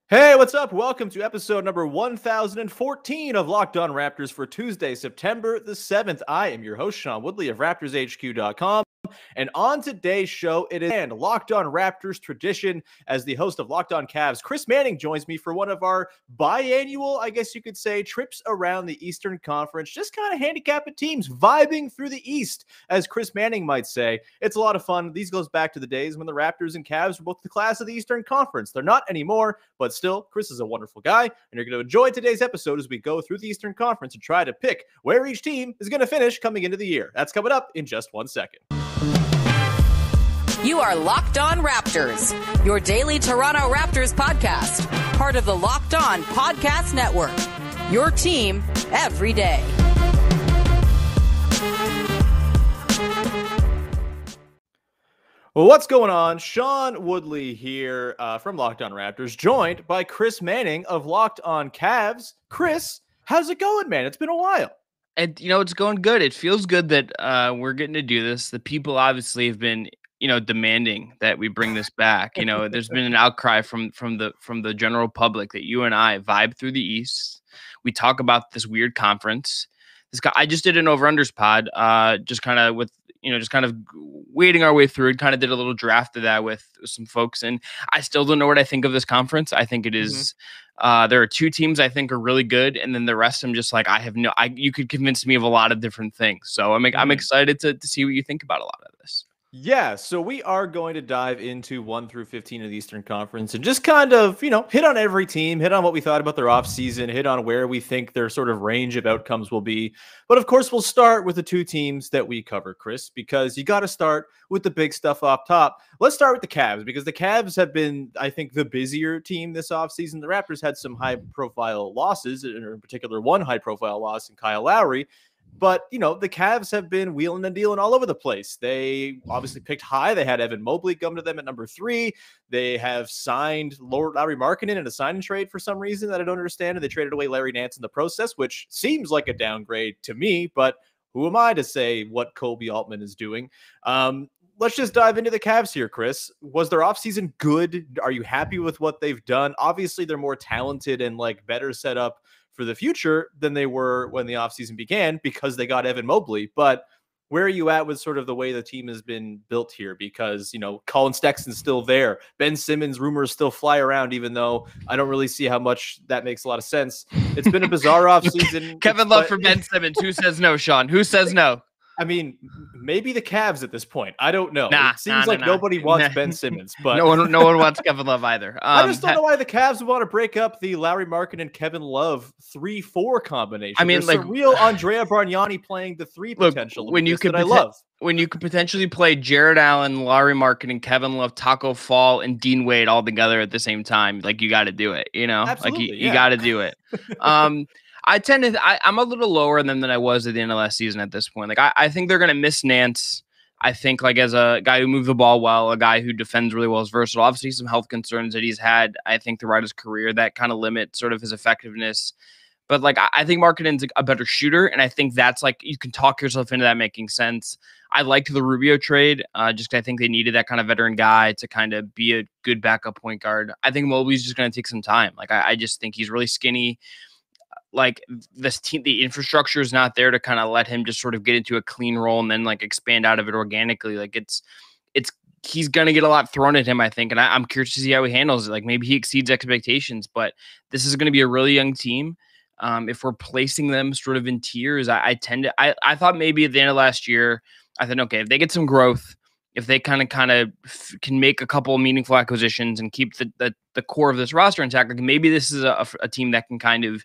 Hey, what's up? Welcome to episode number 1014 of Locked On Raptors for Tuesday, September the 7th. I am your host, Sean Woodley of RaptorsHQ.com. And on today's show, it is Locked On Raptors tradition. As the host of Locked On Cavs, Chris Manning joins me for one of our biannual, I guess you could say, trips around the Eastern Conference, just kind of handicapping teams, vibing through the East, as Chris Manning might say. It's a lot of fun. These goes back to the days when the Raptors and Cavs were both the class of the Eastern Conference. They're not anymore, but still, Chris is a wonderful guy, and you're going to enjoy today's episode as we go through the Eastern Conference and try to pick where each team is going to finish coming into the year. That's coming up in just 1 second. You are Locked On Raptors, your daily Toronto Raptors podcast, part of the Locked On Podcast Network, your team every day. Well, what's going on? Sean Woodley here from Locked On Raptors, joined by Chris Manning of Locked On Cavs. Chris, how's it going, man? It's been a while. And, it's going good. It feels good that we're getting to do this. The people obviously have been, demanding that we bring this back. There's been an outcry from the general public that you and I vibe through the East. We talk about this weird conference. I just did an over-unders pod, just kind of wading our way through it. Kind of did a little draft of that with some folks, and I still don't know what I think of this conference. I think it is. There are two teams I think are really good, and then the rest I'm just like you could convince me of a lot of different things. So I'm excited to see what you think about a lot of this. Yeah, so we are going to dive into 1 through 15 of the Eastern Conference and just kind of, hit on every team, hit on what we thought about their offseason, hit on where we think their sort of range of outcomes will be. But of course, we'll start with the two teams that we cover, Chris, because you got to start with the big stuff up top. Let's start with the Cavs, because the Cavs have been, I think, the busier team this offseason. The Raptors had some high-profile losses, in particular one high-profile loss in Kyle Lowry. But, the Cavs have been wheeling and dealing all over the place. They obviously picked high. They had Evan Mobley come to them at number 3. They have signed Lauri Markkanen in a sign and trade for some reason that I don't understand. And they traded away Larry Nance in the process, which seems like a downgrade to me. But who am I to say what Kobe Altman is doing? Let's just dive into the Cavs here, Chris. Was their offseason good? Are you happy with what they've done? Obviously, they're more talented and better set up for the future than they were when the offseason began because they got Evan Mobley. But where are you at with sort of the way the team has been built here? Because, Colin Sexton's still there. Ben Simmons rumors still fly around, even though I don't really see how much that makes a lot of sense. It's been a bizarre offseason. Kevin Love for Ben Simmons. Who says no, Sean? Who says no? I mean, maybe the Cavs at this point. I don't know. It seems like nobody wants Ben Simmons, but no one wants Kevin Love either. I just don't know why the Cavs would want to break up the Lauri Markkanen and Kevin Love 3-4 combination. I mean, there's a real Andrea Bargnani playing the 3 potential. When you could potentially play Jared Allen, Lauri Markkanen, and Kevin Love, Taco Fall, and Dean Wade all together at the same time, you got to do it. Absolutely, you got to do it. I'm a little lower than I was at the end of last season at this point. I think they're going to miss Nance. I think as a guy who moved the ball well, a guy who defends really well, is versatile. Obviously, some health concerns that he's had, I think, throughout his career that kind of limit sort of his effectiveness. But I think Markkanen's a better shooter, and I think that's you can talk yourself into that making sense. I liked the Rubio trade, just 'cause I think they needed that kind of veteran guy to kind of be a good backup point guard. I think Mobley's just going to take some time. I just think he's really skinny. This team, the infrastructure is not there to kind of let him just sort of get into a clean role and then expand out of it organically. He's going to get a lot thrown at him, I think. And I'm curious to see how he handles it. Maybe he exceeds expectations, but this is going to be a really young team. If we're placing them sort of in tiers, I thought maybe at the end of last year, I thought, okay, if they get some growth, if they kind of can make a couple of meaningful acquisitions and keep the core of this roster intact, maybe this is a team that can kind of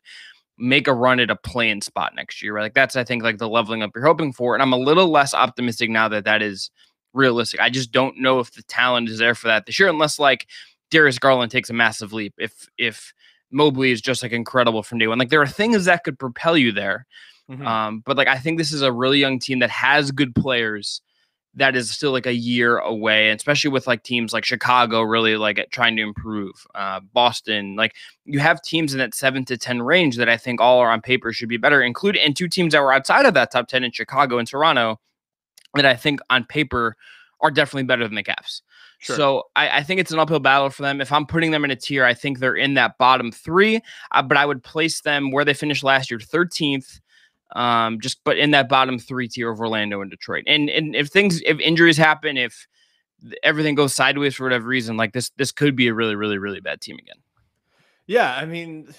make a run at a play-in spot next year, right? That's, I think, the leveling up you're hoping for. And I'm a little less optimistic now that is realistic. I just don't know if the talent is there for that this year, unless Darius Garland takes a massive leap. If Mobley is just incredible from day one, there are things that could propel you there. Mm-hmm. But I think this is a really young team that has good players that is still a year away, and especially with teams like Chicago really trying to improve. Boston, you have teams in that 7 to 10 range that I think all are on paper should be better, and 2 teams that were outside of that top 10 in Chicago and Toronto that I think on paper are definitely better than the Cavs. Sure. So I think it's an uphill battle for them. If I'm putting them in a tier, I think they're in that bottom three, but I would place them where they finished last year, 13th, but in that bottom three tier of Orlando and Detroit. And if injuries happen, if everything goes sideways for whatever reason, like this could be a really, really, really bad team again. Yeah, I mean,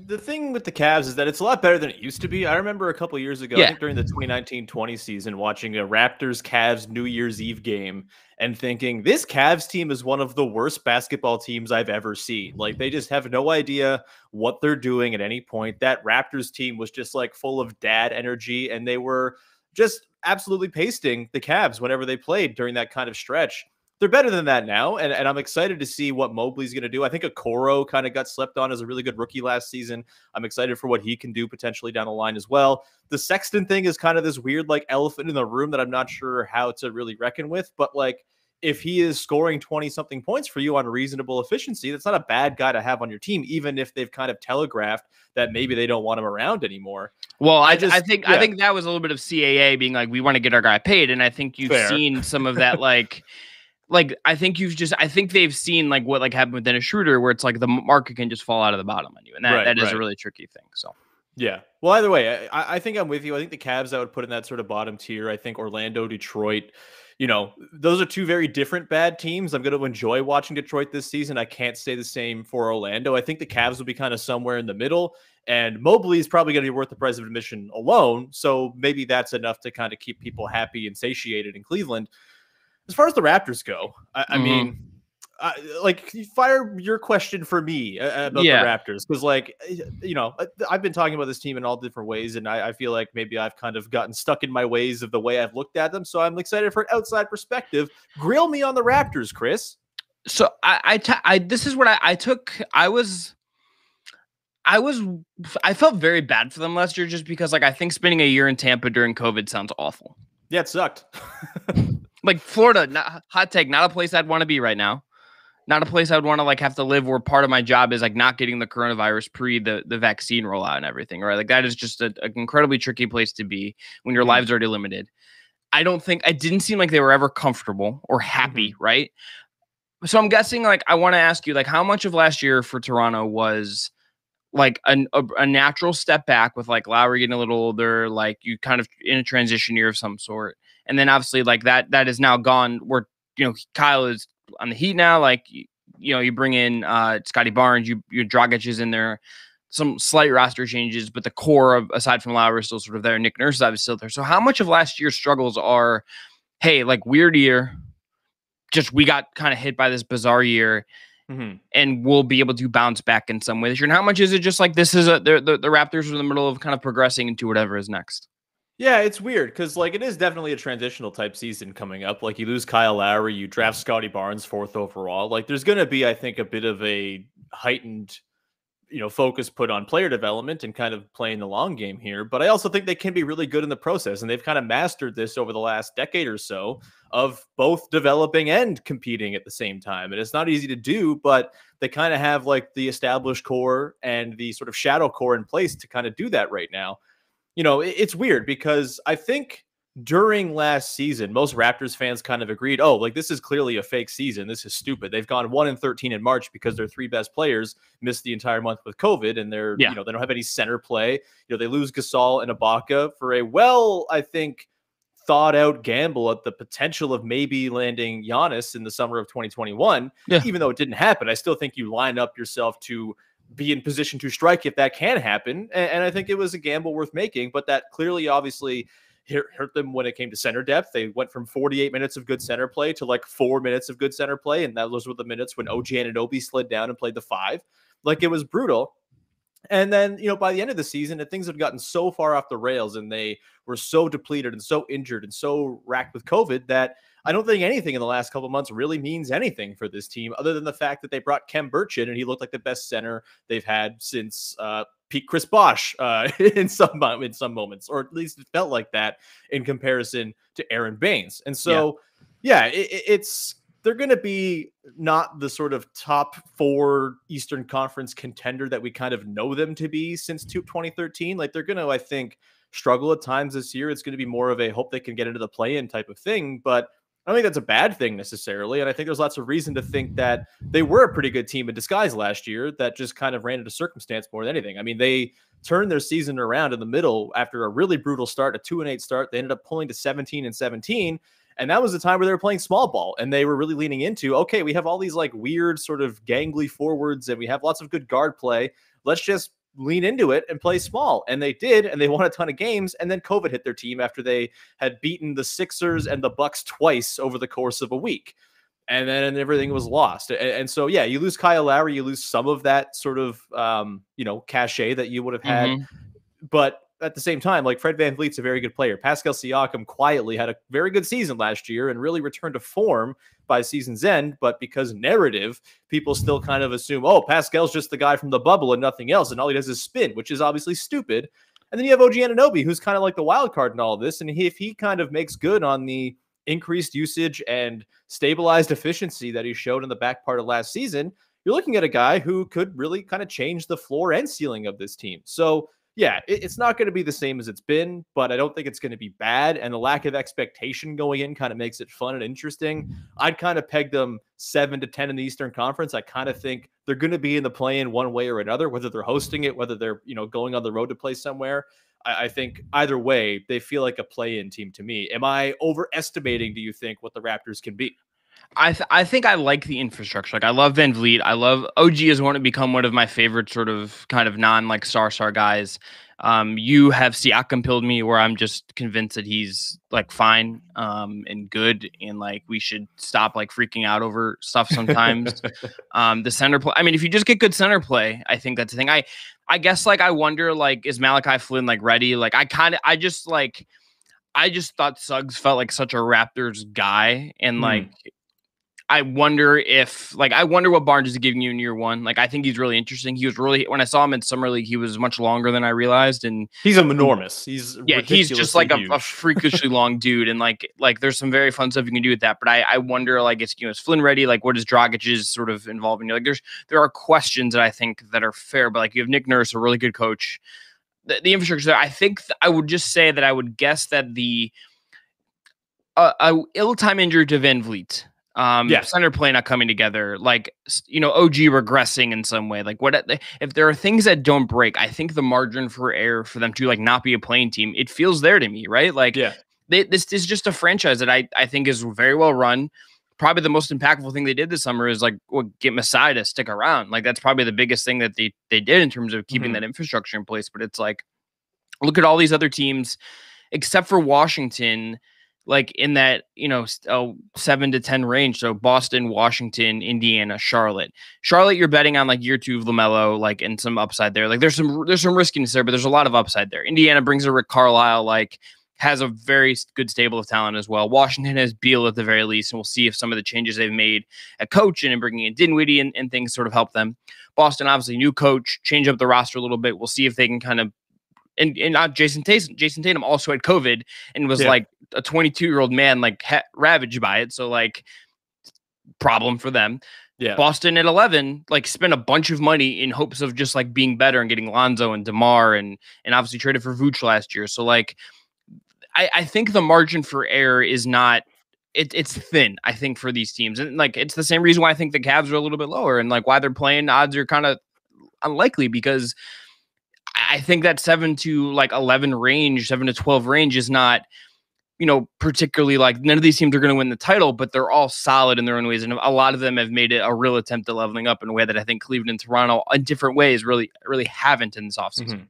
the thing with the Cavs is that it's a lot better than it used to be. I remember a couple years ago, I think during the 2019-20 season, watching a Raptors-Cavs New Year's Eve game and thinking, this Cavs team is one of the worst basketball teams I've ever seen. Like, they just have no idea what they're doing at any point. That Raptors team was just, like, full of dad energy, and they were just absolutely pasting the Cavs whenever they played during that kind of stretch. They're better than that now, and I'm excited to see what Mobley's going to do. I think Okoro kind of got slept on as a really good rookie last season. I'm excited for what he can do potentially down the line as well. The Sexton thing is kind of this weird like elephant in the room that I'm not sure how to really reckon with, but like if he is scoring 20-something points for you on reasonable efficiency, that's not a bad guy to have on your team, even if they've kind of telegraphed that maybe they don't want him around anymore. Well, I think that was a little bit of CAA being like, we want to get our guy paid, and I think you've seen some of that I think they've seen like what like happened with Dennis Schroeder, where it's like the market can just fall out of the bottom on you, and that is a really tricky thing. So yeah. Well, either way, I think I'm with you. I think the Cavs I would put in that sort of bottom tier. I think Orlando, Detroit, those are two very different bad teams. I'm going to enjoy watching Detroit this season. I can't say the same for Orlando. I think the Cavs will be kind of somewhere in the middle, and Mobley is probably going to be worth the price of admission alone. So maybe that's enough to kind of keep people happy and satiated in Cleveland. As far as the Raptors go, I mean, fire your question for me about the Raptors. Because, I've been talking about this team in all different ways, and I feel like maybe I've kind of gotten stuck in my ways of the way I've looked at them. So I'm excited for an outside perspective. Grill me on the Raptors, Chris. So this is what I took. I felt very bad for them last year just because, I think spending a year in Tampa during COVID sounds awful. Yeah, it sucked. Like Florida, hot take, not a place I'd want to be right now. Not a place I'd want to have to live where part of my job is not getting the coronavirus pre the vaccine rollout and everything, right? Like that is just an incredibly tricky place to be when your lives are already limited. I didn't seem like they were ever comfortable or happy, right? So I'm guessing I want to ask you how much of last year for Toronto was a natural step back with Lowry getting a little older, you kind of in a transition year of some sort. And then obviously that is now gone where, Kyle is on the Heat now. You bring in Scotty Barnes, your Dragic is in there, some slight roster changes, but the core of, aside from Lowry, is still sort of there. Nick Nurse is still there. So how much of last year's struggles are, hey, weird year, just we got kind of hit by this bizarre year, and we'll be able to bounce back in some way this year? And how much is it just this is the Raptors are in the middle of kind of progressing into whatever is next? Yeah, it's weird because it is definitely a transitional type season coming up. You lose Kyle Lowry, you draft Scotty Barnes 4th overall. There's going to be, I think, a bit of a heightened, focus put on player development and kind of playing the long game here. But I also think they can be really good in the process, and they've kind of mastered this over the last decade or so of both developing and competing at the same time. And it's not easy to do, but they kind of have the established core and the sort of shadow core in place to kind of do that right now. It's weird because I think during last season, most Raptors fans kind of agreed, this is clearly a fake season. This is stupid. They've gone 1-13 in March because their 3 best players missed the entire month with COVID, and they're, they don't have any center play. They lose Gasol and Ibaka for a, I think, thought out gamble at the potential of maybe landing Giannis in the summer of 2021. Even though it didn't happen, I still think you line up yourself to be in position to strike if that can happen. And I think it was a gamble worth making, but that clearly obviously hurt them when it came to center depth. They went from 48 minutes of good center play to 4 minutes of good center play. And those were the minutes when OG Anunoby slid down and played the 5. It was brutal. And then, by the end of the season, things had gotten so far off the rails and they were so depleted and so injured and so racked with COVID that I don't think anything in the last couple of months really means anything for this team other than the fact that they brought Khem Birch in and he looked like the best center they've had since Pete Chris Bosh in some moments, or at least it felt like that in comparison to Aaron Baines. And so, it's they're going to be not the sort of top 4 Eastern Conference contender that we kind of know them to be since 2013. They're going to, I think, struggle at times this year. It's going to be more of a hope they can get into the play-in type of thing. But I don't think that's a bad thing necessarily. And I think there's lots of reason to think that they were a pretty good team in disguise last year that just kind of ran into circumstance more than anything. I mean, they turned their season around in the middle after a really brutal start, a 2-8 start. They ended up pulling to 17-17. And that was the time where they were playing small ball and they were really leaning into, okay, we have all these like weird sort of gangly forwards and we have lots of good guard play. Let's just lean into it and play small. And they did, and they won a ton of games. And then COVID hit their team after they had beaten the Sixers and the Bucks twice over the course of a week. And then everything was lost. And so, yeah, you lose Kyle Lowry, you lose some of that sort of, cachet that you would have had. But at the same time, like Fred VanVleet's a very good player. Pascal Siakam quietly had a very good season last year and really returned to form by season's end. But because narrative, people still kind of assume, oh, Pascal's just the guy from the bubble and nothing else. And all he does is spin, which is obviously stupid. And then you have OG Anunoby, who's kind of like the wild card in all of this. And if he kind of makes good on the increased usage and stabilized efficiency that he showed in the back part of last season, you're looking at a guy who could really kind of change the floor and ceiling of this team. So, yeah, it's not going to be the same as it's been, but I don't think it's going to be bad. And the lack of expectation going in kind of makes it fun and interesting. I'd kind of peg them 7-10 in the Eastern Conference. I kind of think they're going to be in the play-in one way or another, whether they're hosting it, whether they're going on the road to play somewhere. I think either way, they feel like a play-in team to me. Am I overestimating, do you think, what the Raptors can be? I think I like the infrastructure. Like I love VanVleet. I love OG has become one of my favorite sort of kind of non like star guys. You have Siakam pilled me where I'm just convinced that he's like fine and good and like we should stop like freaking out over stuff sometimes. The center play. I mean, if you just get good center play, I think that's the thing. I guess like I wonder like is Malachi Flynn like ready? Like I just thought Suggs felt like such a Raptors guy and like. I wonder what Barnes is giving you in year one. Like, I think he's really interesting. He was when I saw him in Summer League, he was much longer than I realized. And he's enormous. He's just like a freakishly long dude. And like there's some very fun stuff you can do with that. But I wonder, like, is Flynn ready? Like, what is Dragic's sort of involving? Like, there are questions that I think that are fair, but like you have Nick Nurse, a really good coach. The infrastructure there, I think I would just say that I would guess that the ill-time injury to VanVleet. Center play not coming together, like OG regressing in some way. Like if there are things that don't break, I think the margin for error for them to like not be a playing team, it feels there to me, right? Like this is just a franchise that I think is very well run. Probably the most impactful thing they did this summer is like get Masai to stick around. Like that's probably the biggest thing that they did in terms of keeping that infrastructure in place. But it's like look at all these other teams except for Washington. Like in that, 7-10 range. So Boston, Washington, Indiana, Charlotte. You're betting on like year 2 of LaMelo, like and some upside there. Like there's some riskiness there, but there's a lot of upside there. Indiana brings a Rick Carlisle, like has a very good stable of talent as well. Washington has Beal at the very least, and we'll see if some of the changes they've made at coaching and bringing in Dinwiddie and things sort of help them. Boston, obviously, new coach, change up the roster a little bit. We'll see if they can kind of and not Jason Tatum also had COVID and was like a 22-year-old man, like ravaged by it. So like problem for them. Yeah. Boston at 11, like spent a bunch of money in hopes of just like being better and getting Lonzo and DeMar and obviously traded for Vooch last year. So like, I think the margin for error is not, it's thin, I think, for these teams. And like, it's the same reason why I think the Cavs are a little bit lower and like why they're playing odds are kind of unlikely because I think that 7 to 11 range, 7 to 12 range is not, particularly like none of these teams are going to win the title, but they're all solid in their own ways. And a lot of them have made it a real attempt at leveling up in a way that I think Cleveland and Toronto in different ways really haven't in this offseason.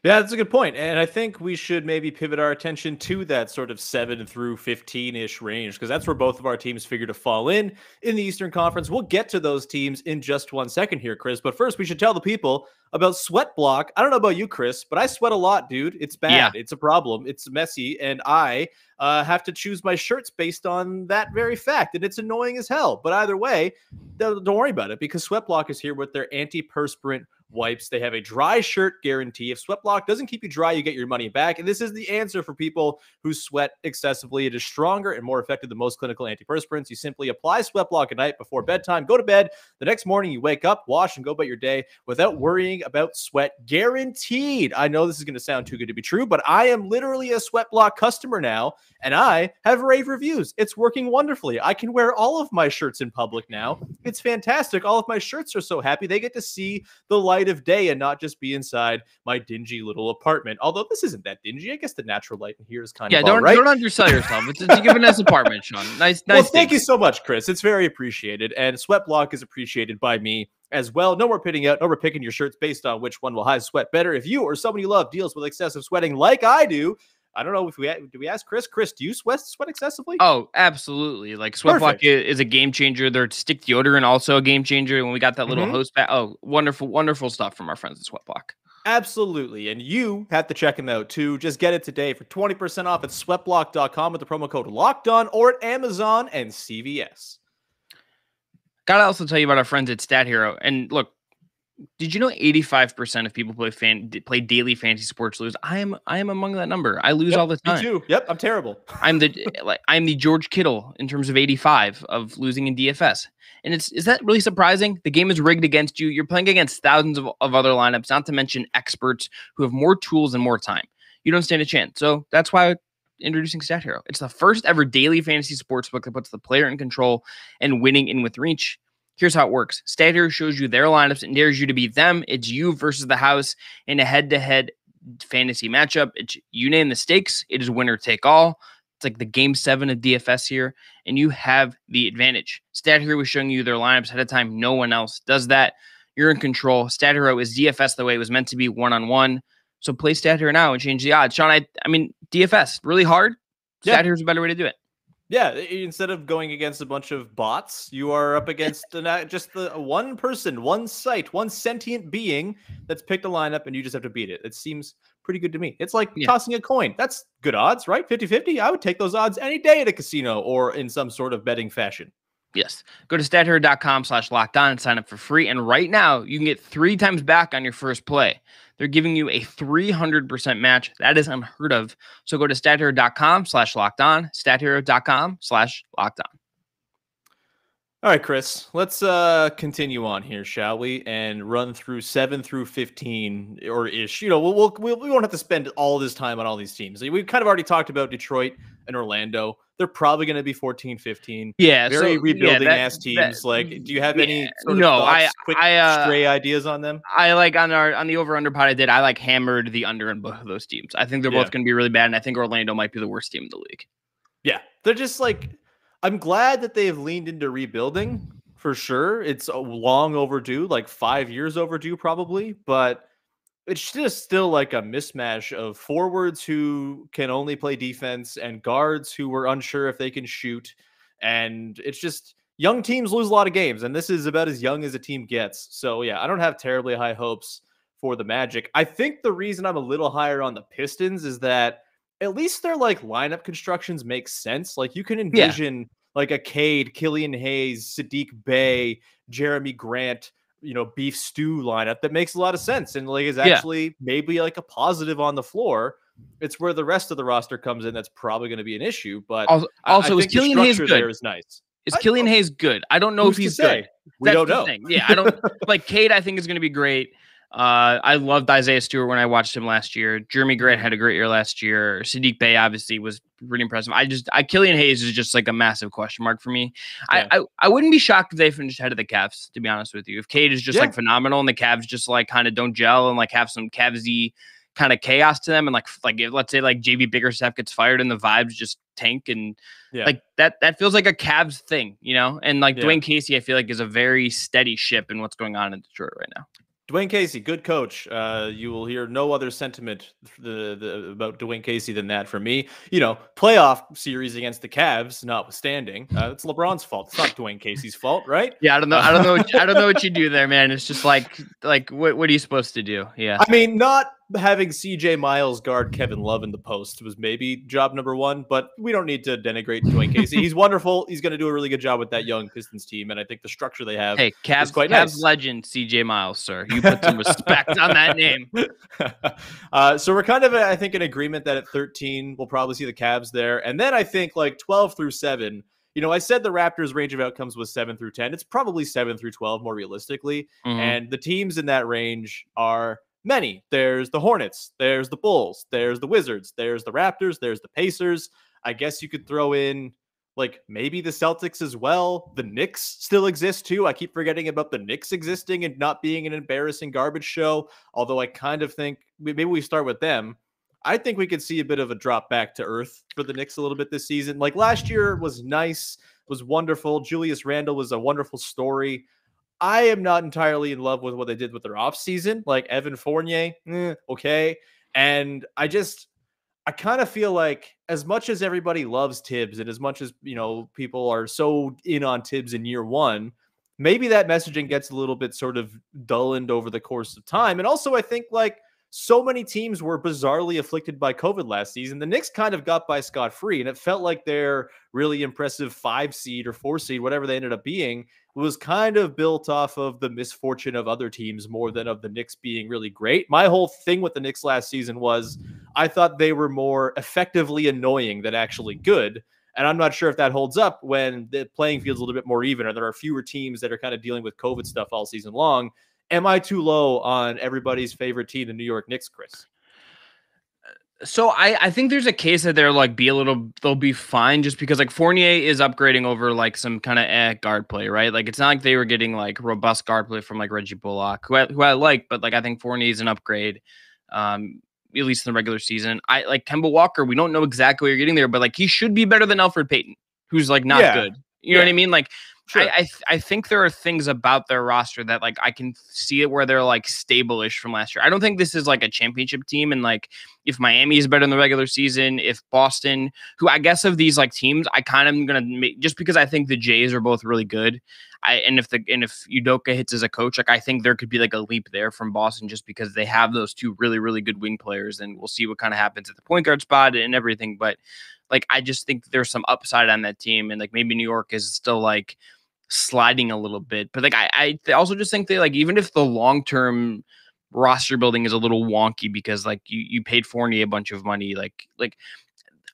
Yeah, that's a good point. And I think we should maybe pivot our attention to that sort of 7 through 15-ish range, because that's where both of our teams figure to fall in the Eastern Conference. We'll get to those teams in just 1 second here, Chris. But first, we should tell the people about SweatBlock. I don't know about you, Chris, but I sweat a lot, dude. It's bad. Yeah. It's a problem. It's messy. And I have to choose my shirts based on that very fact. And it's annoying as hell. But either way, don't worry about it, because SweatBlock is here with their antiperspirant wipes. They have a dry shirt guarantee. If SweatBlock doesn't keep you dry, you get your money back. And this is the answer for people who sweat excessively. It is stronger and more effective than most clinical antiperspirants. You simply apply SweatBlock at night before bedtime, go to bed. The next morning, you wake up, wash, and go about your day without worrying about sweat. Guaranteed. I know this is going to sound too good to be true, but I am literally a SweatBlock customer now, and I have rave reviews. It's working wonderfully. I can wear all of my shirts in public now. It's fantastic. All of my shirts are so happy. They get to see the light of day and not just be inside my dingy little apartment. Although this isn't that dingy. I guess the natural light in here is kind of don't right. Don't undersell yourself. It's a given nice apartment, Sean. Nice. Well, thank you so much, Chris. It's very appreciated, and SweatBlock is appreciated by me as well. No more pitting out, no more picking your shirts based on which one will hide sweat better. If you or someone you love deals with excessive sweating like I do, I don't know if we ask Chris. Chris, do you sweat excessively? Oh, absolutely. Like SweatBlock is a game changer. Their stick deodorant also a game changer. When we got that little hose pack, wonderful stuff from our friends at SweatBlock. Absolutely. And you have to check them out too. Just get it today for 20% off at sweatblock.com with the promo code LOCKEDON or at Amazon and CVS. Gotta also tell you about our friends at Stat Hero. And look, did you know 85% of people play daily fantasy sports lose? I am among that number. I lose all the time. Me too. Yep, I'm terrible. I'm the George Kittle in terms of 85 of losing in DFS. And is that really surprising? The game is rigged against you. You're playing against thousands of other lineups, not to mention experts who have more tools and more time. You don't stand a chance. So that's why introducing Stat Hero. It's the first ever daily fantasy sportsbook that puts the player in control and winning in with reach. Here's how it works. Stat Hero shows you their lineups and dares you to beat them. It's you versus the house in a head-to-head fantasy matchup. It's you name the stakes. It is winner take all. It's like the game 7 of DFS here, and you have the advantage. Stat Hero is showing you their lineups ahead of time. No one else does that. You're in control. Stat Hero is DFS the way it was meant to be, one-on-one. So play Stat Hero now and change the odds. Sean, I mean, DFS, really hard. Stat Hero is a better way to do it. Yeah, instead of going against a bunch of bots, you are up against just the one person, one site, one sentient being that's picked a lineup, and you just have to beat it. It seems pretty good to me. It's like tossing a coin. That's good odds, right? 50-50. I would take those odds any day at a casino or in some sort of betting fashion. Yes. Go to stathero.com/lockedon and sign up for free. And right now, you can get 3 times back on your first play. They're giving you a 300% match. That is unheard of. So go to stathero.com/lockedon, stathero.com/lockedon. All right, Chris, let's continue on here, shall we? And run through 7 through 15 or ish. You know, we won't have to spend all this time on all these teams. We've kind of already talked about Detroit and Orlando. They're probably going to be 14, 15. Yeah, very rebuilding ass teams. Like, do you have any sort of thoughts, quick stray ideas on them? I like on the over under pod I like hammered the under in both of those teams. I think they're both going to be really bad, and I think Orlando might be the worst team in the league. Yeah, they're just like. I'm glad that they've leaned into rebuilding for sure. It's long overdue, like 5 years overdue probably, but it's just still like a mismatch of forwards who can only play defense and guards who were unsure if they can shoot. And it's just young teams lose a lot of games, and this is about as young as a team gets. So yeah, I don't have terribly high hopes for the Magic. I think the reason I'm a little higher on the Pistons is that at least their like lineup constructions make sense. Like you can envision like a Cade, Killian Hayes, Sadiq Bey, Jeremy Grant, beef stew lineup that makes a lot of sense and like is actually maybe like a positive on the floor. It's where the rest of the roster comes in that's probably going to be an issue. But also is Killian Hayes good? There is nice. Is Killian Hayes good? I don't know if he's good. We don't know. Yeah, I don't like Cade. I think is going to be great. I loved Isaiah Stewart when I watched him last year. Jeremy Grant had a great year last year. Sadiq Bey obviously was pretty impressive. Killian Hayes is just like a massive question mark for me. Yeah. I wouldn't be shocked if they finished ahead of the Cavs, to be honest with you. If Cade is just like phenomenal and the Cavs just like kind of don't gel and like have some Cavs-y kind of chaos to them, and like if, let's say like JB Bickerstaff gets fired and the vibes just tank and like that feels like a Cavs thing, and like Dwayne Casey I feel like is a very steady ship in what's going on in Detroit right now. Dwayne Casey, good coach. You will hear no other sentiment about Dwayne Casey than that from me. Playoff series against the Cavs, notwithstanding, it's LeBron's fault. It's not Dwayne Casey's fault, right? Yeah, I don't know. I don't know what you do there, man. It's just like what are you supposed to do? Yeah, I mean, not having CJ Miles guard Kevin Love in the post was maybe job number one, but we don't need to denigrate Dwayne Casey. He's wonderful. He's going to do a really good job with that young Pistons team, and I think the structure they have is quite Cavs nice. Legend CJ Miles, sir. You put some respect on that name. So we're kind of, I think, in agreement that at 13, we'll probably see the Cavs there. And then I think like 12 through 7, I said the Raptors' range of outcomes was 7 through 10. It's probably 7 through 12 more realistically. Mm-hmm. And the teams in that range are many. There's the Hornets, there's the Bulls, there's the Wizards, there's the Raptors, there's the Pacers. I guess you could throw in like maybe the Celtics as well. The Knicks still exist too. I keep forgetting about the Knicks existing and not being an embarrassing garbage show. Although I kind of think maybe we start with them. I think we could see a bit of a drop back to earth for the Knicks a little bit this season. Like last year was nice, was wonderful. Julius Randle was a wonderful story. I am not entirely in love with what they did with their offseason, like Evan Fournier, okay. And I kind of feel like as much as everybody loves Tibbs and as much as, people are so in on Tibbs in year one, maybe that messaging gets a little bit sort of dullened over the course of time. And also I think like so many teams were bizarrely afflicted by COVID last season. The Knicks kind of got by scot-free, and it felt like their really impressive 5 seed or 4 seed, whatever they ended up being, was kind of built off of the misfortune of other teams more than of the Knicks being really great. My whole thing with the Knicks last season was I thought they were more effectively annoying than actually good. And I'm not sure if that holds up when the playing field's a little bit more even, or there are fewer teams that are kind of dealing with COVID stuff all season long. Am I too low on everybody's favorite team, the New York Knicks, Chris? So I think there's a case that they'll be fine just because like Fournier is upgrading over like some kind of guard play, right? Like it's not like they were getting like robust guard play from like Reggie Bullock, who I like, but like I think Fournier is an upgrade, at least in the regular season. I like Kemba Walker. We don't know exactly what you're getting there, but like he should be better than Elfrid Payton, who's like not good. You know what I mean? Like sure. I think there are things about their roster that like I can see it where they're like stable-ish from last year. I don't think this is like a championship team. And like if Miami is better in the regular season, if Boston, who I guess of these like teams, I kind of am gonna make just because I think the Jays are both really good. And if Udoka hits as a coach, like I think there could be like a leap there from Boston just because they have those two really, really good wing players, and we'll see what kind of happens at the point guard spot and everything. But like I just think there's some upside on that team, and like maybe New York is still like sliding a little bit, but like I also just think they like even if the long-term roster building is a little wonky because like you paid Fournier a bunch of money, like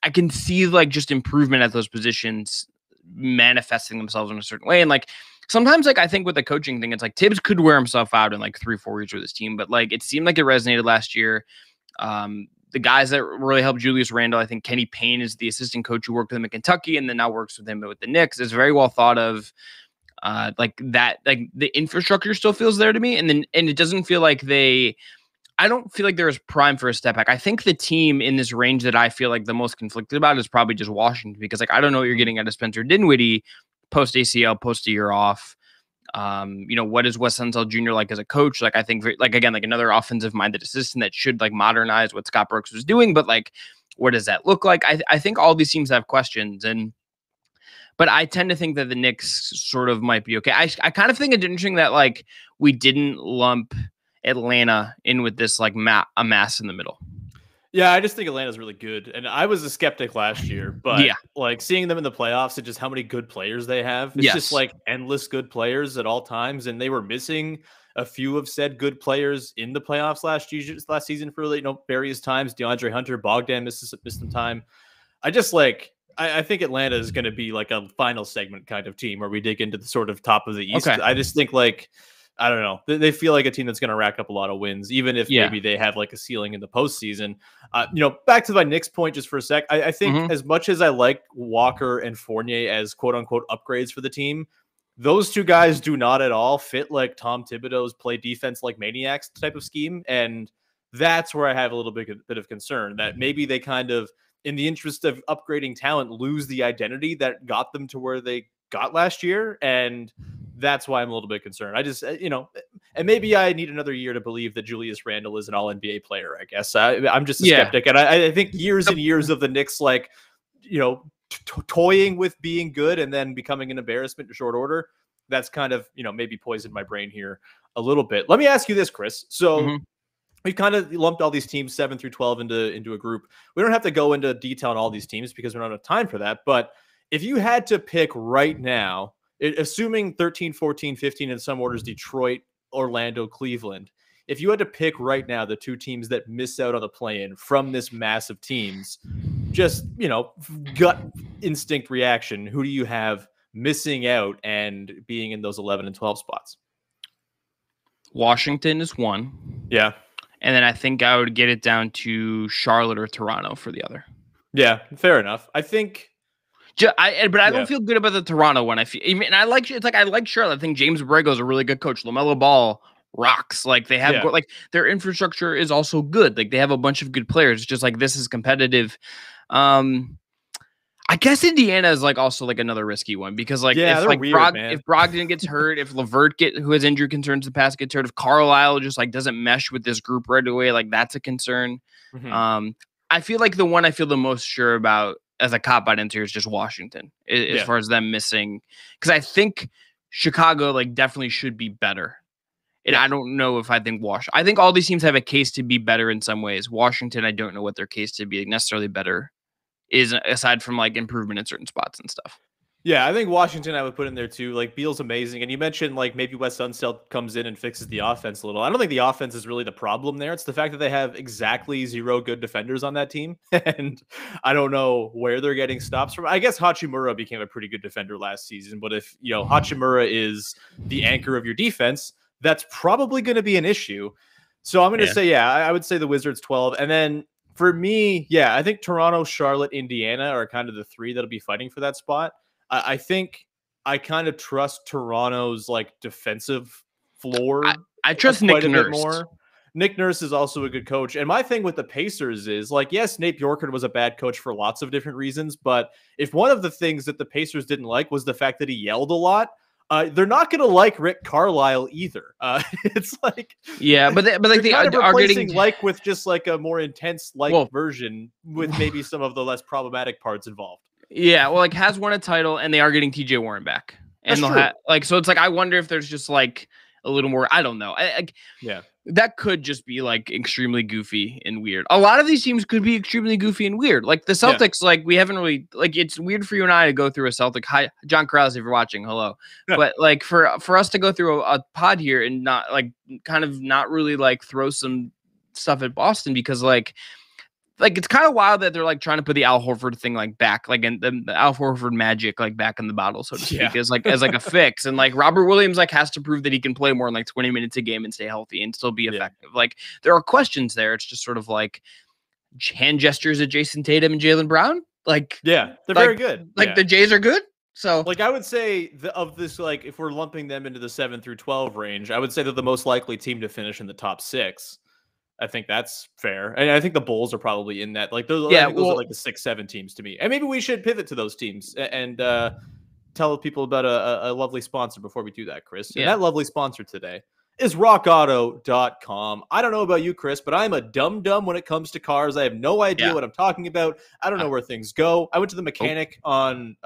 I can see like just improvement at those positions manifesting themselves in a certain way. And like sometimes like I think with the coaching thing, it's like Tibbs could wear himself out in like 3-4 years with this team, but like it seemed like it resonated last year. The guys that really helped Julius Randle, I think Kenny Payne is the assistant coach who worked with him in Kentucky and then now works with him with the Knicks, is very well thought of. Like that, like the infrastructure still feels there to me. And it doesn't feel like I don't feel like they're as prime for a step back. I think the team in this range that I feel like the most conflicted about is probably just Washington, because like, I don't know what you're getting out of Spencer Dinwiddie post ACL, post a year off. What is Wes Unseld Jr. like as a coach? Like, I think like, again, like another offensive minded assistant that should like modernize what Scott Brooks was doing. But like, what does that look like? I think all these teams have questions, but I tend to think that the Knicks sort of might be okay. I kind of think it's interesting that like we didn't lump Atlanta in with this like a mass in the middle. Yeah, I just think Atlanta's really good. And I was a skeptic last year, but like seeing them in the playoffs and just how many good players they have, it's just like endless good players at all times. And they were missing a few of said good players in the playoffs last season for various times. DeAndre Hunter, Bogdan missed some time. I think Atlanta is going to be like a final segment kind of team where we dig into the sort of top of the East. Okay. I just think like, I don't know. They feel like a team that's going to rack up a lot of wins, even if maybe they have like a ceiling in the postseason. Back to my Knicks point just for a sec. I think as much as I like Walker and Fournier as quote unquote upgrades for the team, those two guys do not at all fit like Tom Thibodeau's play defense like maniacs type of scheme. And that's where I have a little bit of concern that maybe they kind of, in the interest of upgrading talent, lose the identity that got them to where they got last year. And that's why I'm a little bit concerned. I just, and maybe I need another year to believe that Julius Randle is an all NBA player, I guess. I'm just a skeptic. And I think years and years of the Knicks, like, toying with being good and then becoming an embarrassment in short order, that's kind of, maybe poisoned my brain here a little bit. Let me ask you this, Chris. So we've kind of lumped all these teams 7 through 12 into a group. We don't have to go into detail on all these teams because we don't have time for that. But if you had to pick right now, assuming 13, 14, 15 in some orders, Detroit, Orlando, Cleveland, if you had to pick right now the two teams that miss out on the play-in from this mass of teams, just, gut instinct reaction, who do you have missing out and being in those 11 and 12 spots? Washington is one. Yeah. And then I think I would get it down to Charlotte or Toronto for the other. Yeah, fair enough. I think... I don't feel good about the Toronto one. I like Charlotte. I think James Borrego is a really good coach. LaMelo Ball rocks. Like they have their infrastructure is also good. Like they have a bunch of good players. Just like this is competitive. I guess Indiana is also another risky one because if Brogdon gets hurt, if LeVert who has injury concerns in the past gets hurt, if Carlisle just doesn't mesh with this group right away, that's a concern. Mm-hmm. I feel like the one I feel the most sure about as a cop-out answer is just Washington as far as them missing, because I think Chicago definitely should be better. And I don't know if I think I think all these teams have a case to be better in some ways. Washington, I don't know what their case to be necessarily better is, aside from improvement in certain spots and stuff. Yeah, I think Washington I would put in there too. Beal's amazing. And you mentioned maybe Wes Unseld comes in and fixes the offense a little. I don't think the offense is really the problem there. It's the fact that they have exactly 0 good defenders on that team. And I don't know where they're getting stops from. I guess Hachimura became a pretty good defender last season. But if, Hachimura is the anchor of your defense, that's probably going to be an issue. So I'm going to say, I would say the Wizards 12. And then for me, I think Toronto, Charlotte, Indiana are kind of the 3 that'll be fighting for that spot. I think I kind of trust Toronto's defensive floor. I trust Nick Nurse more. Nick Nurse is also a good coach. And my thing with the Pacers is yes, Nate Bjorkgren was a bad coach for lots of different reasons. But if one of the things that the Pacers didn't like was the fact that he yelled a lot, they're not going to like Rick Carlisle either. It's but they are getting with just a more intense version with maybe some of the less problematic parts involved. Yeah, has won a title, and they are getting TJ Warren back, and they'll have so it's I wonder if there's just a little more. I don't know. That could just be extremely goofy and weird. A lot of these teams could be extremely goofy and weird. The Celtics, we haven't really it's weird for you and I to go through a Celtic. Hi, John Krause, if you're watching, hello. Yeah. But for us to go through a pod here and not kind of not really throw some stuff at Boston because it's kind of wild that they're trying to put the Al Horford thing back, in the Al Horford magic back in the bottle, so to speak, as a fix. And Robert Williams has to prove that he can play more than 20 minutes a game and stay healthy and still be effective. There are questions there. It's just sort of hand gestures at Jason Tatum and Jaylen Brown. They're very good. The Jays are good. So I would say of this, if we're lumping them into the 7 through 12 range, I would say they're the most likely team to finish in the top 6. I think that's fair. And I think the Bulls are probably in that. Those are the 6-7 teams to me. And maybe we should pivot to those teams and tell people about a lovely sponsor before we do that, Chris. And that lovely sponsor today is rockauto.com. I don't know about you, Chris, but I'm a dum-dum when it comes to cars. I have no idea what I'm talking about. I don't know where things go. I went to the mechanic on,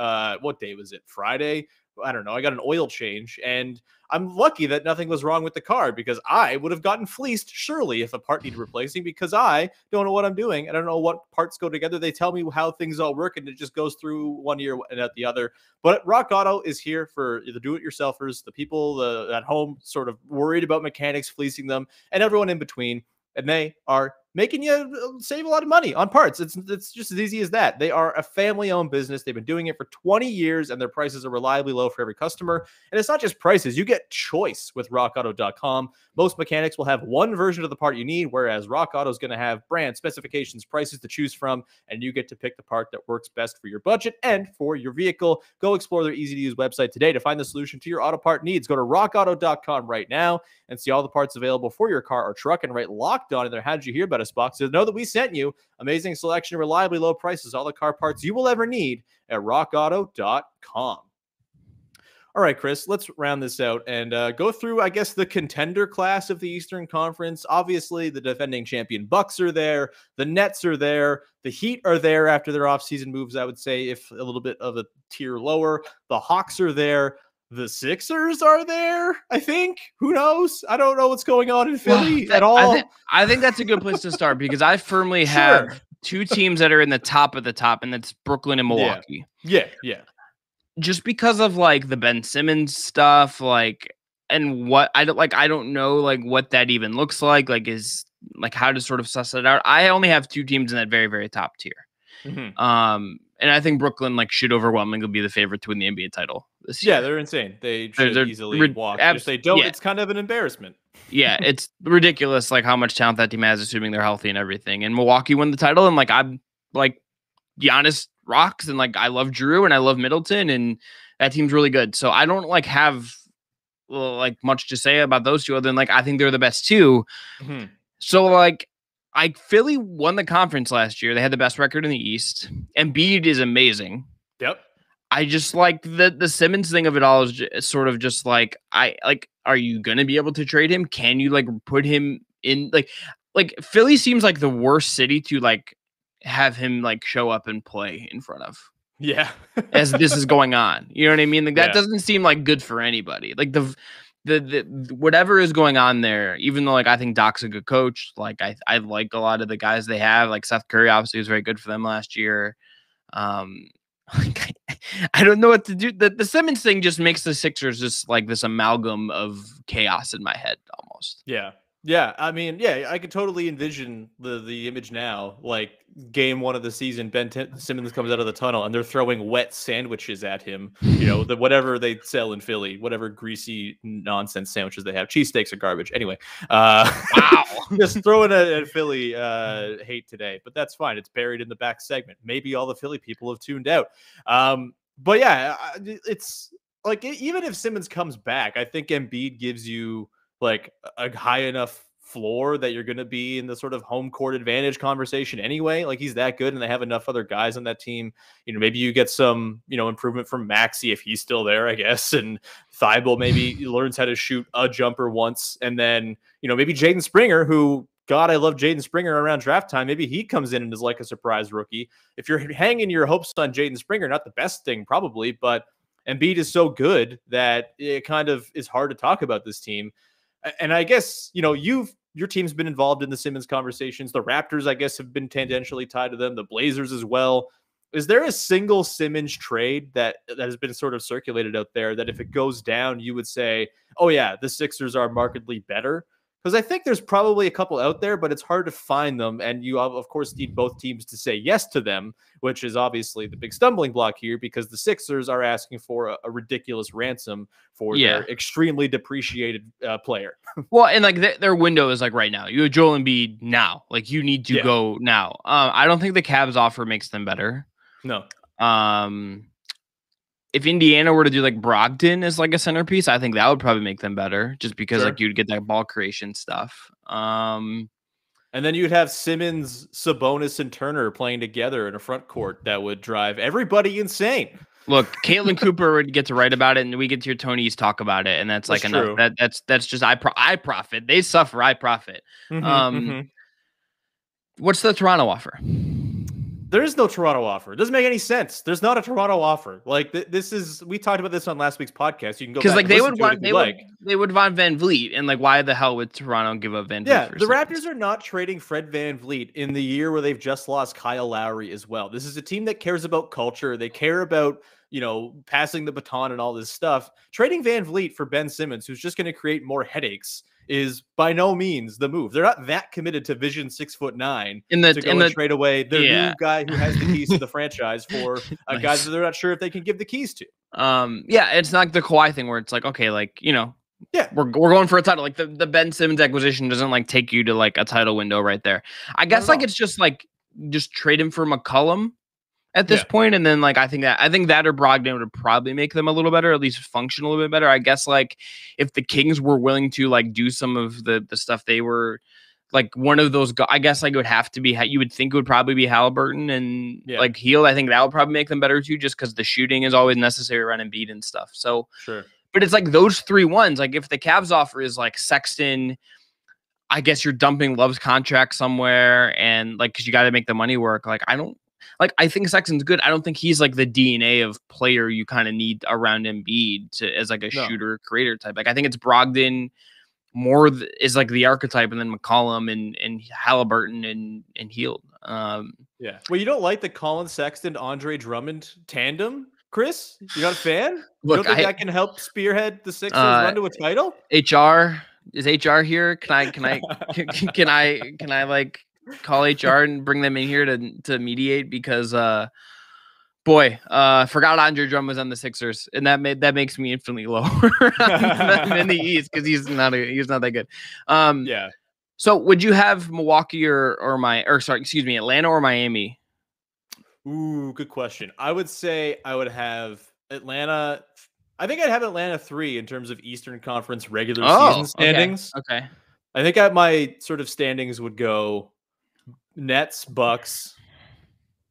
what day was it? Friday? I don't know. I got an oil change, and I'm lucky that nothing was wrong with the car because I would have gotten fleeced surely if a part needed replacing because I don't know what I'm doing. I don't know what parts go together. They tell me how things all work, and it just goes through one ear and out the other. But Rock Auto is here for the do-it-yourselfers, the people at home sort of worried about mechanics fleecing them, and everyone in between. And they are making you save a lot of money on parts. It's just as easy as that. They are a family-owned business. They've been doing it for 20 years, and their prices are reliably low for every customer. And it's not just prices. You get choice with rockauto.com. Most mechanics will have one version of the part you need, whereas Rock Auto is going to have brand specifications, prices to choose from, and you get to pick the part that works best for your budget and for your vehicle. Go explore their easy-to-use website today to find the solution to your auto part needs. Go to rockauto.com right now and see all the parts available for your car or truck, and write Locked On in there. How did you hear about us box to know that we sent you? Amazing selection, reliably low prices, all the car parts you will ever need at rockauto.com. All right, Chris, let's round this out and go through, I guess, the contender class of the Eastern Conference. Obviously, the defending champion Bucks are there. The Nets are there. The Heat are there after their offseason moves, I would say, if a little bit of a tier lower. The Hawks are there. the Sixers are there, I think. Who knows? I don't know what's going on in Philly at all. I think that's a good place to start because I firmly have two teams that are in the top of the top, and that's Brooklyn and Milwaukee. Yeah. Just because of like the Ben Simmons stuff, like, and what I don't know like what that even looks like is like how to sort of suss it out. I only have two teams in that very, very top tier. Mm-hmm. And I think Brooklyn like should overwhelmingly be the favorite to win the NBA title this year. Yeah, they're insane. They should easily walk. If they don't, it's kind of an embarrassment. Yeah, it's ridiculous like how much talent that team has, assuming they're healthy and everything. And Milwaukee won the title, and like I'm like Giannis rocks, and like I love Drew and I love Middleton, and that team's really good. So I don't like have like much to say about those two other than like I think they're the best two. Mm-hmm. So like Philly won the conference last year. They had the best record in the East. Embiid is amazing. Yep. I just like the Simmons thing of it all is sort of just like are you gonna be able to trade him? Can you like put him in like Philly seems like the worst city to like have him like show up and play in front of. Yeah. As this is going on. You know what I mean? Like that doesn't seem like good for anybody. Like the whatever is going on there, even though like I think Doc's a good coach, like I like a lot of the guys they have, like Seth Curry obviously was very good for them last year. Like, I don't know what to do. The Simmons thing just makes the Sixers just like this amalgam of chaos in my head almost. Yeah. I mean, I could totally envision the image now, like game one of the season, Simmons comes out of the tunnel and they're throwing wet sandwiches at him. You know, whatever they sell in Philly, whatever greasy nonsense sandwiches they have. Cheesesteaks are garbage. Anyway, wow. Just throwing at Philly hate today, but that's fine. It's buried in the back segment. Maybe all the Philly people have tuned out. But yeah, it's like even if Simmons comes back, I think Embiid gives you like a high enough floor that you're going to be in the sort of home court advantage conversation anyway. Like he's that good and they have enough other guys on that team. You know, maybe you get some, improvement from Maxey if he's still there, I guess. And Thibault maybe learns how to shoot a jumper once. And then, maybe Jaden Springer, who, God, I love Jaden Springer around draft time. Maybe he comes in and is like a surprise rookie. If you're hanging your hopes on Jaden Springer, not the best thing probably, but Embiid is so good that it kind of is hard to talk about this team. And I guess, your team's been involved in the Simmons conversations. The Raptors, I guess, have been tangentially tied to them. The Blazers as well. Is there a single Simmons trade that has been sort of circulated out there that if it goes down, you would say, oh yeah, the Sixers are markedly better? Because I think there's probably a couple out there, but it's hard to find them. And you, of course, need both teams to say yes to them, which is obviously the big stumbling block here because the Sixers are asking for a ridiculous ransom for their extremely depreciated player. Well, and like their window is like right now. You have Joel Embiid now. Like you need to go now. I don't think the Cavs offer makes them better. No. If Indiana were to do like Brogdon as like a centerpiece, I think that would probably make them better just because like you'd get that ball creation stuff. And then you'd have Simmons, Sabonis, and Turner playing together in a front court that would drive everybody insane. Look, Caitlin Cooper would get to write about it, and we get to hear Tony's talk about it, and that's like enough. That's just I profit. They suffer, I profit. What's the Toronto offer? There is no Toronto offer. It doesn't make any sense. There's not a Toronto offer. Like this is, we talked about this on last week's podcast. You can go back like they would want Van Vliet, and like why the hell would Toronto give up Van Vliet? Yeah, the Raptors are not trading Fred Van Vliet in the year where they've just lost Kyle Lowry as well. This is a team that cares about culture. They care about passing the baton and all this stuff. Trading Van Vliet for Ben Simmons, who's just going to create more headaches, is by no means the move. They're not that committed to Vision 6'9" to go and trade away their new guy who has the keys to the franchise for a guy that they're not sure if they can give the keys to. It's not like the Kawhi thing where it's like, okay, like, we're going for a title. Like the Ben Simmons acquisition doesn't like take you to like a title window right there. I guess like it's just like just trade him for McCollum at this point, and then like I think that or Brogdon would probably make them a little better, at least function a little bit better. I guess like if the Kings were willing to like do some of the stuff they were like one of those I guess like it would have to be you would think it would probably be Halliburton and like Hield. I think that would probably make them better too, just because the shooting is always necessary around Embiid and stuff. So sure, but it's like those 3 ones. Like if the Cavs offer is like Sexton, I guess you're dumping Love's contract somewhere, and like because you got to make the money work. Like I don't like, I think Sexton's good. I don't think he's like the DNA of player you kind of need around Embiid as like a shooter creator type. Like, I think it's Brogdon more is like the archetype, and then McCollum and Halliburton and Hield. Yeah. Well, you don't like the Colin Sexton, Andre Drummond tandem, Chris? You're not a fan? You don't think that can help spearhead the Sixers run to a title? HR is HR here? Can I like call HR and bring them in here to mediate? Because forgot Andre Drummond was on the Sixers, and that makes me infinitely lower in the East because he's not that good. Yeah. So would you have Milwaukee Atlanta or Miami? Ooh, good question. I would say I would have Atlanta. I think I'd have Atlanta 3 in terms of Eastern Conference regular season standings. Okay. I think my sort of standings would go Nets, Bucks,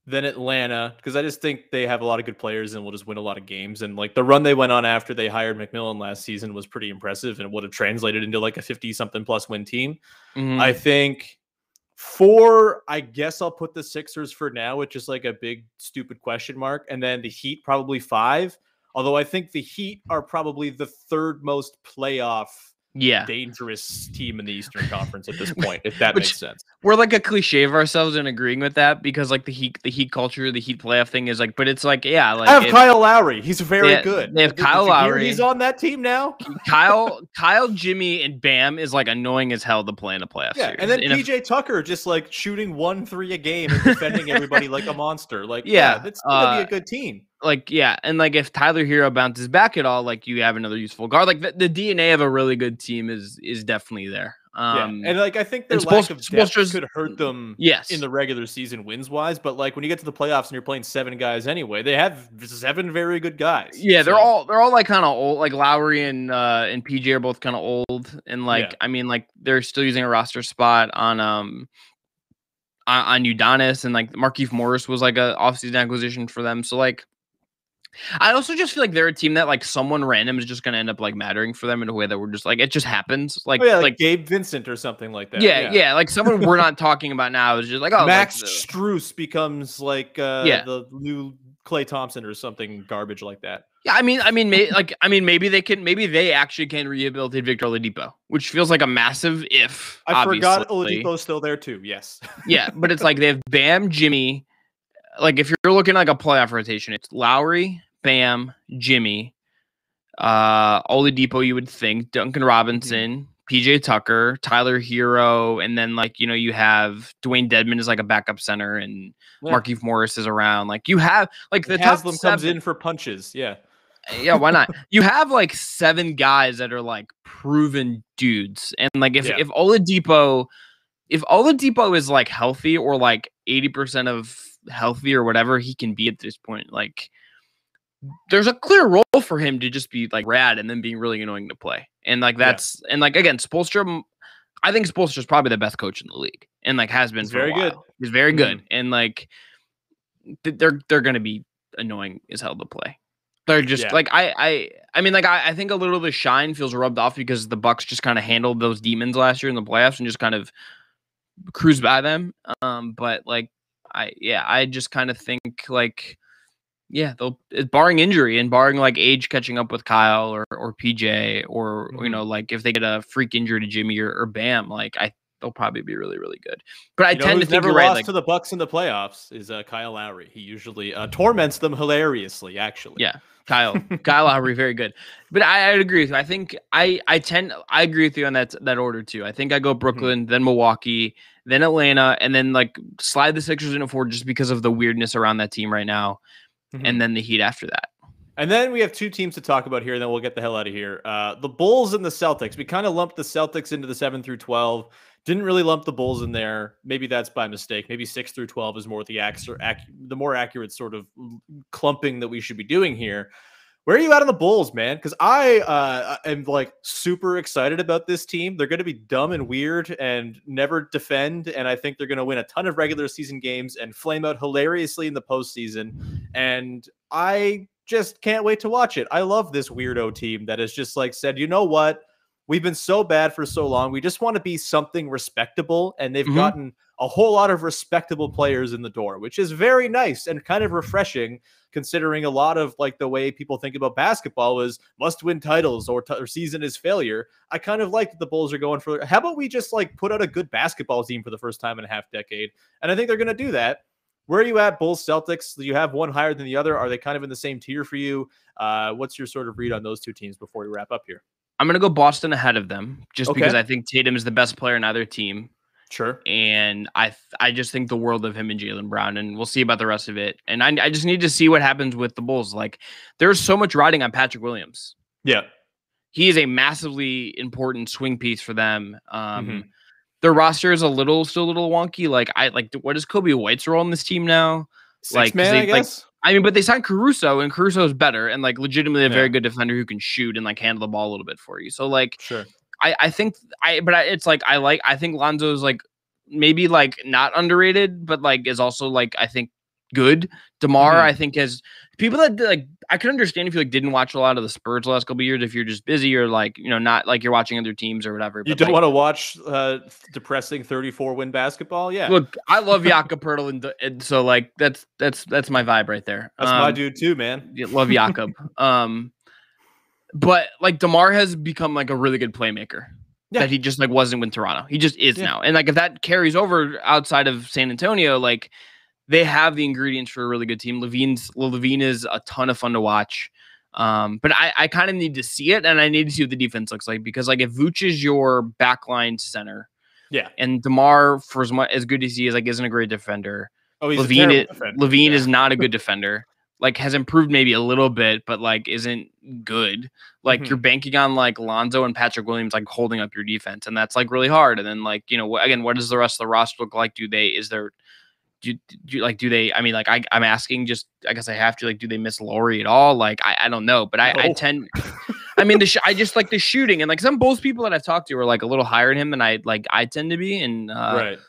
then Atlanta, because I just think they have a lot of good players and will just win a lot of games. And like the run they went on after they hired McMillan last season was pretty impressive, and would have translated into like a 50-something plus win team. Mm-hmm. I think 4, I guess I'll put the Sixers for now, which is like a big stupid question mark. And then the Heat probably 5. Although I think the Heat are probably the 3rd most playoff dangerous team in the Eastern Conference at this point, if that makes sense. We're like a cliche of ourselves in agreeing with that, because like the Heat culture, the Heat playoff thing is like, but it's like, yeah, like I have Kyle Lowry. He's very good. They have Kyle Lowry. He's on that team now. Kyle, Jimmy, and Bam is like annoying as hell to play in a playoff series. And then PJ Tucker just like shooting 1-3 a game and defending everybody like a monster. Like, it's gonna be a good team. Like, yeah, and like if Tyler Hero bounces back at all, like you have another useful guard. Like the DNA of a really good team is definitely there. And like I think their lack of depth could hurt them in the regular season wins wise, but like when you get to the playoffs and you're playing 7 guys anyway, they have 7 very good guys. Yeah, they're all like kind of old. Like Lowry and PJ are both kind of old, and like I mean, like they're still using a roster spot on Udonis, and like Markieff Morris was like a offseason acquisition for them. So like, I also just feel like they're a team that like someone random is just going to end up like mattering for them in a way that we're just like, it just happens. Like, like Gabe Vincent or something like that. Yeah. Like someone we're not talking about now is just like, Max Strus becomes like the new Klay Thompson or something garbage like that. Yeah. I mean, maybe they actually can rehabilitate Victor Oladipo, which feels like a massive if. I forgot Oladipo's still there too. Yes. Yeah. But it's like they have Bam, Jimmy. Like if you're looking like a playoff rotation, it's Lowry, Bam, Jimmy, Oladipo, you would think, Duncan Robinson, PJ Tucker, Tyler Hero, and then like, you know, you have Dwayne Dedmon is like a backup center, and Markieff Morris is around. Like you have like the Haslam comes in for punches. Yeah, why not? You have like 7 guys that are like proven dudes, and like if Oladipo is like healthy or like 80% of healthy or whatever he can be at this point, like there's a clear role for him to just be like rad and then being really annoying to play. And like that's and like again, Spoelstra, I think Spoelstra's probably the best coach in the league and like has been for a while. Good. He's very good. And like they're gonna be annoying as hell to play. They're just like I mean like I think a little of the shine feels rubbed off because the Bucks just kind of handled those demons last year in the playoffs and just kind of cruised by them. But like I just kind of think like, they'll, barring injury and barring like age catching up with Kyle or PJ or, you know, like if they get a freak injury to Jimmy or Bam, like they'll probably be really, really good. But I tend to think never you're right. Lost like, to the Bucks in the playoffs is Kyle Lowry. He usually torments them hilariously, actually. Yeah. Kyle Lowry, very good. But I agree with you. I think I agree with you on that order too. I think I go Brooklyn, then Milwaukee, then Atlanta, and then like slide the Sixers in a 4 just because of the weirdness around that team right now. And then the Heat after that. And then we have 2 teams to talk about here, and then we'll get the hell out of here. The Bulls and the Celtics. We kind of lumped the Celtics into the 7 through 12. Didn't really lump the Bulls in there. Maybe that's by mistake. Maybe 6 through 12 is more the more accurate sort of clumping that we should be doing here. Where are you at on the Bulls, man? Because I am like super excited about this team. They're going to be dumb and weird and never defend. And I think they're going to win a ton of regular season games and flame out hilariously in the postseason. And I just can't wait to watch it. I love this weirdo team that has just like said, you know what? we've been so bad for so long. We just want to be something respectable. And they've Mhm. gotten a whole lot of respectable players in the door, which is very nice and kind of refreshing, considering a lot of like the way people think about basketball is must win titles or season is failure. I kind of like that the Bulls are going for, how about we just like put out a good basketball team for the first time in a half decade? And I think they're going to do that. Where are you at, Bulls, Celtics? Do you have one higher than the other? Are they kind of in the same tier for you? What's your sort of read on those two teams before we wrap up here? I'm going to go Boston ahead of them just Okay. because I think Tatum is the best player in either team. Sure. And I just think the world of him and Jaylen Brown, and we'll see about the rest of it. And I just need to see what happens with the Bulls. Like, there's so much riding on Patrick Williams. Yeah. He is a massively important swing piece for them. Their roster is still a little wonky. Like, what is Kobe White's role in this team now? Six man, I guess. But they signed Caruso, and Caruso is better and like legitimately a very good defender who can shoot and like handle the ball a little bit for you. So like, sure. I think Lonzo's like maybe like not underrated, but like is also like I think good. DeMar, I think has people that like I could understand if you like didn't watch a lot of the Spurs the last couple of years if you're just busy or like not like you're watching other teams or whatever. You don't want to watch depressing 34-win basketball. Yeah, look, I love Jakob Poeltl, and so like that's my vibe right there. That's my dude too, man. Love Jakob. But like DeMar has become like a really good playmaker that he just like wasn't with Toronto. He just is now. And like if that carries over outside of San Antonio, like they have the ingredients for a really good team. Levine is a ton of fun to watch. But I kind of need to see it, and I need to see what the defense looks like because like if Vooch is your backline center, and DeMar for as good as he is, like isn't a great defender. Oh, he's Levine is not a good defender. Like has improved maybe a little bit, but like isn't good. Like you're banking on like Lonzo and Patrick Williams like holding up your defense, and that's like really hard. And then like again, what does the rest of the roster look like? Do they I mean like I'm asking just I guess I have to like do they miss Laurie at all? Like I don't know, but I tend I mean I just like the shooting and like some Bulls people that I've talked to are like a little higher than him than I tend to be, and right.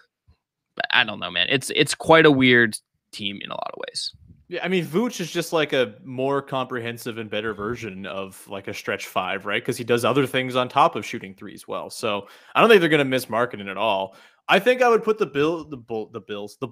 I don't know, man. It's quite a weird team in a lot of ways. Yeah, I mean, Vooch is just like a more comprehensive and better version of like a stretch five, right? Because he does other things on top of shooting threes well. So I don't think they're going to miss marketing at all. I think I would put the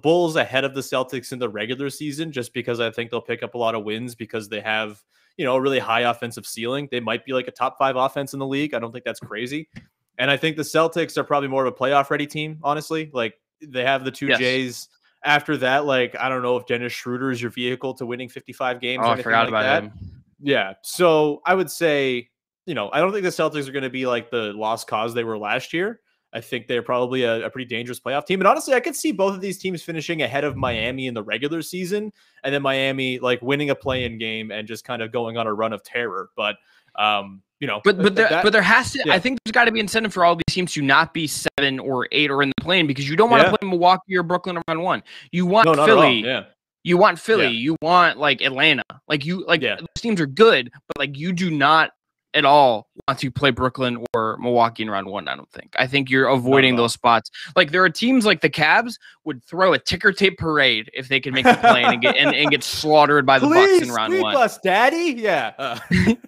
Bulls ahead of the Celtics in the regular season, just because I think they'll pick up a lot of wins because they have, a really high offensive ceiling. They might be like a top 5 offense in the league. I don't think that's crazy. And I think the Celtics are probably more of a playoff ready team, honestly. Like they have the two J's. After that, like, I don't know if Dennis Schroeder is your vehicle to winning 55 games or anything I forgot like about him. Yeah. So I would say, I don't think the Celtics are going to be like the lost cause they were last year. I think they're probably a pretty dangerous playoff team. And honestly, I could see both of these teams finishing ahead of Miami in the regular season and then Miami like winning a play-in game and just kind of going on a run of terror. But, but there has to, I think there's got to be incentive for all these teams to not be 7 or 8 or in the play-in because you don't want to play Milwaukee or Brooklyn around 1. You want Philly. You want Philly. You want like Atlanta. Like those teams are good, but like you do not at all want to play Brooklyn or Milwaukee in round 1. I don't think. I think you're avoiding those spots. Like there are teams like the Cavs would throw a ticker tape parade if they could make the play-in and get slaughtered by the Bucks in round 1. Us, Daddy. Yeah.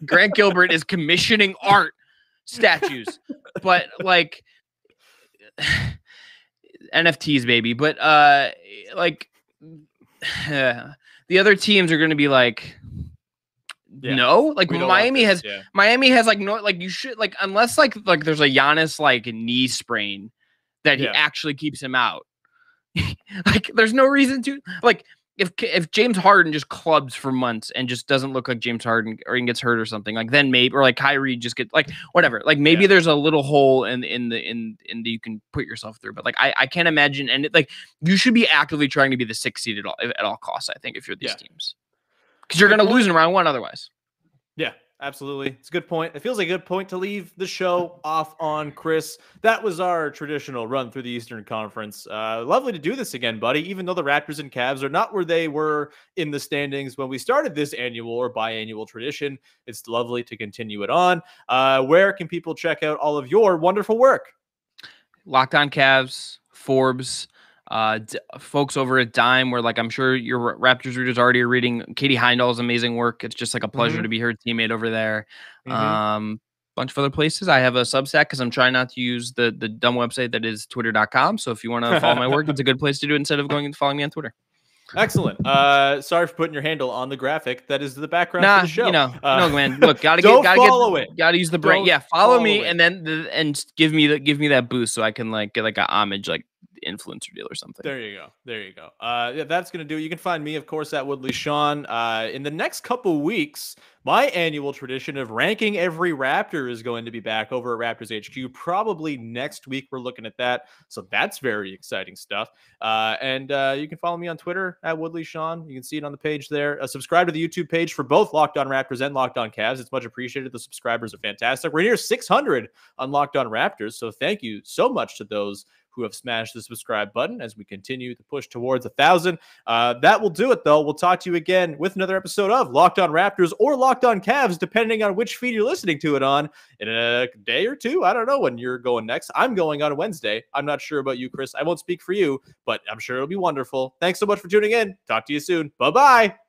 Grant Gilbert is commissioning art statues, but like NFTs, baby. But the other teams are going to be like. No, like Miami has like no, like you should like unless like there's a Giannis like knee sprain that he actually keeps him out. Like there's no reason to like if James Harden just clubs for months and just doesn't look like James Harden or he gets hurt or something like then maybe or like Kyrie just get like whatever like maybe there's a little hole in the you can put yourself through, but like I can't imagine and like you should be actively trying to be the 6th seed at all costs. I think if you're these teams. Because you're going to lose in round 1 otherwise. Yeah, absolutely. It's a good point. It feels like a good point to leave the show off on, Chris. That was our traditional run through the Eastern Conference. Lovely to do this again, buddy, even though the Raptors and Cavs are not where they were in the standings when we started this annual or biannual tradition. It's lovely to continue it on. Where can people check out all of your wonderful work? Locked On Cavs, Forbes, folks over at Dime, where like I'm sure your Raptors readers already are reading Katie Heindall's amazing work. It's just like a pleasure to be her teammate over there. bunch of other places. I have a Substack because I'm trying not to use the dumb website that is twitter.com. So if you want to follow my work, it's a good place to do it instead of going and following me on Twitter. Excellent. Sorry for putting your handle on the graphic. That is the background for the show. No, man. Look, gotta use the brain. Yeah, follow me, and then give me that boost so I can get like a homage influencer deal or something. There you go. Yeah, that's gonna do it. You can find me, of course, at Woodley Sean. In the next couple weeks, my annual tradition of ranking every Raptor is going to be back over at Raptors HQ. Probably next week we're looking at that, so that's very exciting stuff. And you can follow me on Twitter at Woodley Sean. You can see it on the page there. Subscribe to the YouTube page for both Locked On Raptors and Locked On Cavs. It's much appreciated. The subscribers are fantastic. We're near 600 on Locked On Raptors, so thank you so much to those who have smashed the subscribe button as we continue to push towards 1,000. That will do it, though. We'll talk to you again with another episode of Locked On Raptors or Locked On Cavs, depending on which feed you're listening to it on, in a day or two. I don't know when you're going next. I'm going on Wednesday. I'm not sure about you, Chris. I won't speak for you, but I'm sure it'll be wonderful. Thanks so much for tuning in. Talk to you soon. Bye-bye.